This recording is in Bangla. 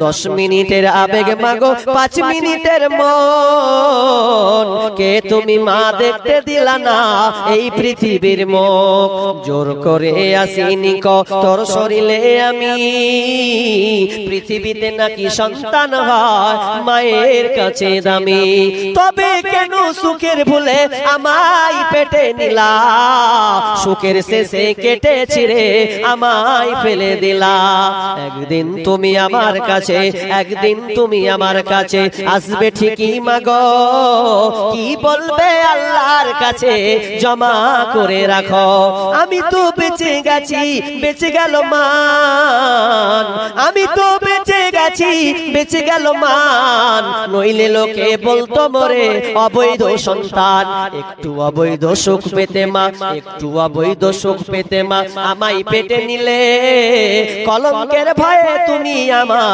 10 মিনিটের আবেগ মাগো 5 মিনিটের মন কে তুমি মা দেখতে দিলা না এই পৃথিবীর মুখ জোর করে আসিনি তোর শরীরে আমি পৃথিবীতে নাকি সন্তান হয় মায়ের কাছে দামি তবে কেন সুখের ভুলে আমায় পেটে নিলা সুখের শেষে কেটে ছিঁড়ে আমায় ফেলে দিলা একদিন তুমি আমার কাছে একদিন তুমি আমার কাছে আসবে ঠিকই মাগো কি বলবে আল্লাহর কাছে জমা করে রাখো আমি তো বেঁচে গেছি বেঁচে গেল মান আমি তো বেঁচে গেছি বেঁচে গেল মান নইলে লোকে বলতো মোরে অবৈধ সন্তান একটু অবৈধ সুখ পেতে মা একটু অবৈধ সুখ পেতে মা আমায় পেটে নিলে কলঙ্কের ভয়ে তুমি আমায়